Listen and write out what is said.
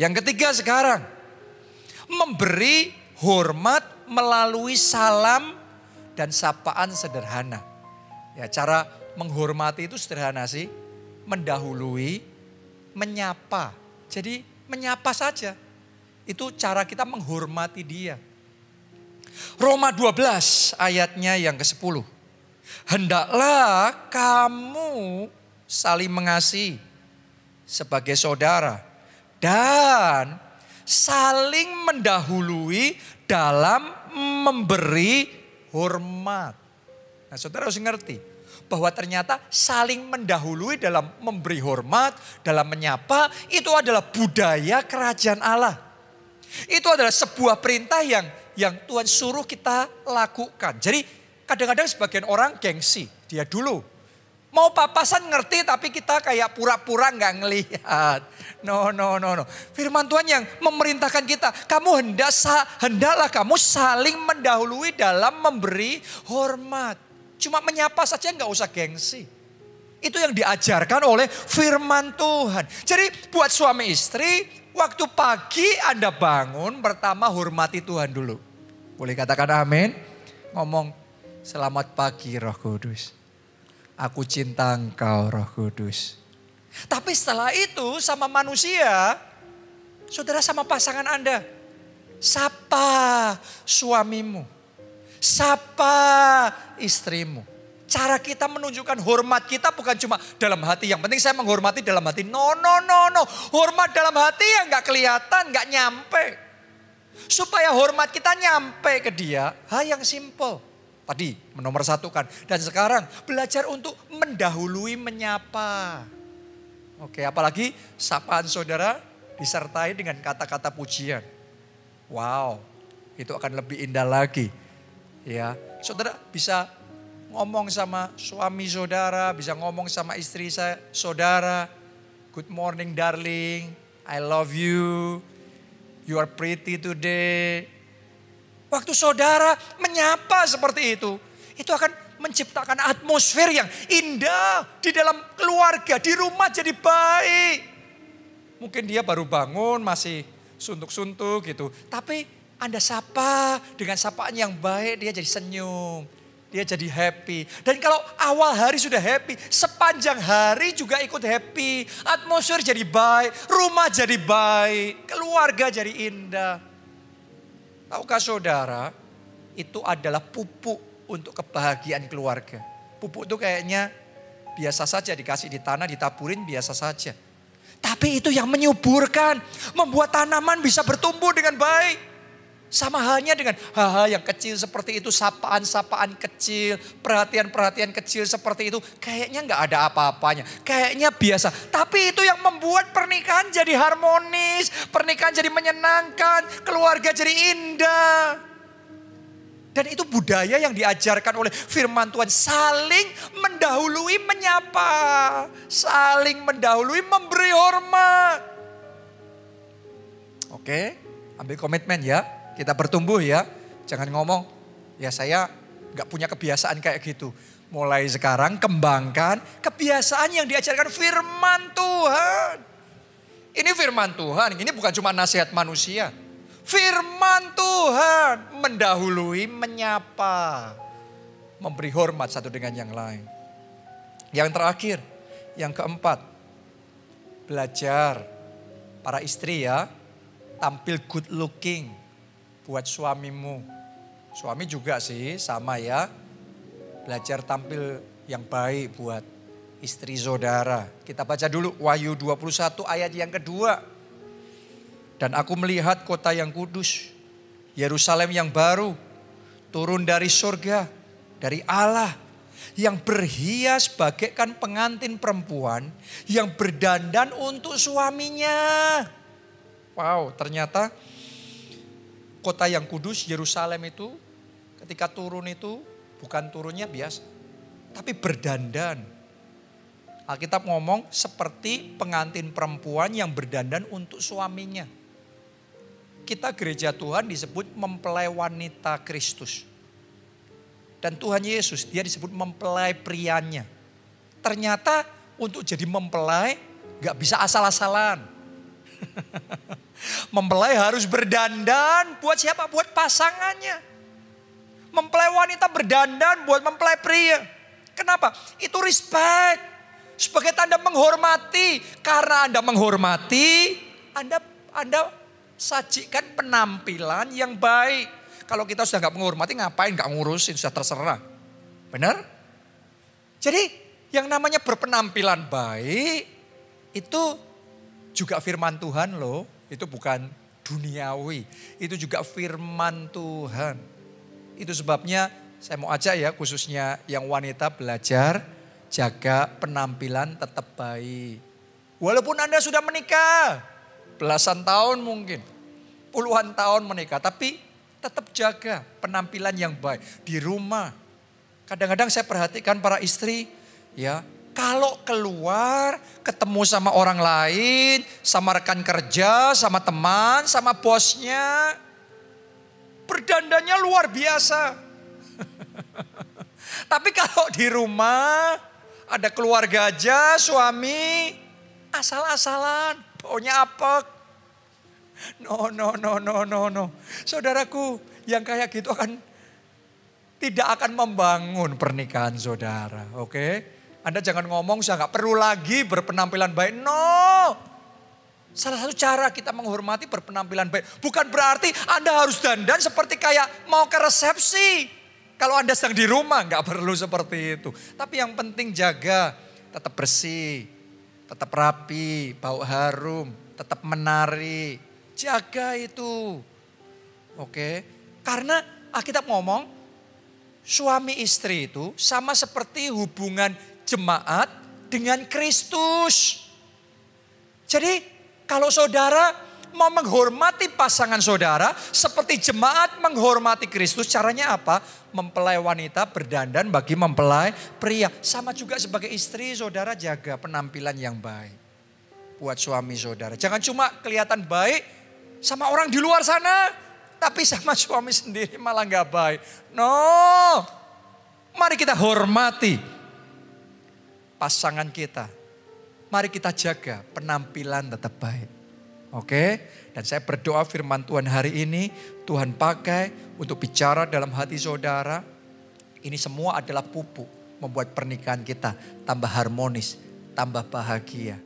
Yang ketiga sekarang, memberi hormat melalui salam dan sapaan sederhana. Ya, cara menghormati itu sederhana sih, mendahului, menyapa. Jadi menyapa saja, itu cara kita menghormati dia. Roma 12 ayatnya yang ke-10. Hendaklah kamu saling mengasihi sebagai saudara dan saling mendahului dalam memberi hormat. Nah, saudara harus ngerti bahwa ternyata saling mendahului dalam memberi hormat, dalam menyapa, itu adalah budaya kerajaan Allah. Itu adalah sebuah perintah yang Tuhan suruh kita lakukan. Jadi kadang-kadang sebagian orang gengsi, dia dulu mau papasan ngerti tapi kita kayak pura-pura nggak ngelihat. No. Firman Tuhan yang memerintahkan kita, hendaklah kamu saling mendahului dalam memberi hormat. Cuma menyapa saja nggak usah gengsi. Itu yang diajarkan oleh firman Tuhan. Jadi buat suami istri, waktu pagi Anda bangun, pertama hormati Tuhan dulu. Boleh katakan amin? Ngomong, selamat pagi Roh Kudus. Aku cinta Engkau Roh Kudus. Tapi setelah itu sama manusia, saudara sama pasangan Anda, sapa suamimu, sapa istrimu. Cara kita menunjukkan hormat kita bukan cuma dalam hati. Yang penting saya menghormati dalam hati. No. Hormat dalam hati yang gak kelihatan, gak nyampe. Supaya hormat kita nyampe ke dia, hal yang simple. Tadi menomorsatukan. Dan sekarang belajar untuk mendahului menyapa. Oke, apalagi sapaan saudara disertai dengan kata-kata pujian. Wow, itu akan lebih indah lagi. Ya, saudara bisa ngomong sama suami saudara, bisa ngomong sama istri saudara. Good morning darling, I love you, you are pretty today. Waktu saudara menyapa seperti itu akan menciptakan atmosfer yang indah di dalam keluarga, di rumah jadi baik. Mungkin dia baru bangun masih suntuk-suntuk gitu, tapi Anda sapa dengan sapaan yang baik, dia jadi senyum, dia jadi happy. Dan kalau awal hari sudah happy, sepanjang hari juga ikut happy. Atmosfer jadi baik, rumah jadi baik, keluarga jadi indah. Tahukah saudara, itu adalah pupuk untuk kebahagiaan keluarga. Pupuk itu kayaknya biasa saja, dikasih di tanah, ditaburin biasa saja. Tapi itu yang menyuburkan, membuat tanaman bisa bertumbuh dengan baik. Sama halnya dengan hal-hal yang kecil seperti itu, sapaan-sapaan kecil, perhatian-perhatian kecil seperti itu. Kayaknya gak ada apa-apanya, kayaknya biasa. Tapi itu yang membuat pernikahan jadi harmonis, pernikahan jadi menyenangkan, keluarga jadi indah. Dan itu budaya yang diajarkan oleh firman Tuhan, saling mendahului menyapa, saling mendahului memberi hormat. Oke, ambil komitmen ya. Kita bertumbuh ya, jangan ngomong, ya saya gak punya kebiasaan kayak gitu. Mulai sekarang kembangkan kebiasaan yang diajarkan firman Tuhan. Ini firman Tuhan, ini bukan cuma nasihat manusia. Firman Tuhan mendahului, menyapa, memberi hormat satu dengan yang lain. Yang terakhir, yang keempat, belajar para istri ya, tampil good looking. Buat suamimu, suami juga sih sama ya, belajar tampil yang baik buat istri saudara. Kita baca dulu Wahyu 21 ayat yang kedua. Dan aku melihat kota yang kudus, Yerusalem yang baru, turun dari surga, dari Allah, yang berhias bagaikan pengantin perempuan, yang berdandan untuk suaminya. Wow, ternyata kota yang kudus, Yerusalem itu ketika turun itu bukan turunnya biasa. Tapi berdandan. Alkitab ngomong seperti pengantin perempuan yang berdandan untuk suaminya. Kita gereja Tuhan disebut mempelai wanita Kristus. Dan Tuhan Yesus dia disebut mempelai prianya. Ternyata untuk jadi mempelai gak bisa asal-asalan. Mempelai harus berdandan buat siapa? Buat pasangannya. Mempelai wanita berdandan buat mempelai pria. Kenapa? Itu respect. Sebagai tanda menghormati. Karena Anda menghormati, Anda sajikan penampilan yang baik. Kalau kita sudah gak menghormati, ngapain gak ngurusin, sudah terserah. Benar? Jadi yang namanya berpenampilan baik, itu juga firman Tuhan loh. Itu bukan duniawi, itu juga firman Tuhan. Itu sebabnya saya mau ajak ya khususnya yang wanita belajar jaga penampilan tetap baik. Walaupun Anda sudah menikah, belasan tahun mungkin, puluhan tahun menikah, tapi tetap jaga penampilan yang baik di rumah. Kadang-kadang saya perhatikan para istri ya, kalau keluar ketemu sama orang lain, sama rekan kerja, sama teman, sama bosnya, berdandannya luar biasa. Tapi kalau di rumah ada keluarga aja, suami asal-asalan, baunya apek. No. Saudaraku, yang kayak gitu tidak akan membangun pernikahan saudara. Oke? Anda jangan ngomong saya gak perlu lagi berpenampilan baik. No. Salah satu cara kita menghormati berpenampilan baik. Bukan berarti Anda harus dandan seperti kayak mau ke resepsi. Kalau Anda sedang di rumah gak perlu seperti itu. Tapi yang penting jaga. Tetap bersih. Tetap rapi. Bau harum. Tetap menari. Jaga itu. Oke. Karena Alkitab ngomong. Suami istri itu sama seperti hubungan jemaat dengan Kristus. Jadi kalau saudara mau menghormati pasangan saudara seperti jemaat menghormati Kristus, caranya apa? Mempelai wanita berdandan bagi mempelai pria. Sama juga sebagai istri saudara jaga penampilan yang baik buat suami saudara. Jangan cuma kelihatan baik sama orang di luar sana, tapi sama suami sendiri malah gak baik. No, mari kita hormati pasangan kita. Mari kita jaga penampilan tetap baik. Oke? Dan saya berdoa firman Tuhan hari ini Tuhan pakai untuk bicara dalam hati saudara. Ini semua adalah pupuk membuat pernikahan kita tambah harmonis, tambah bahagia.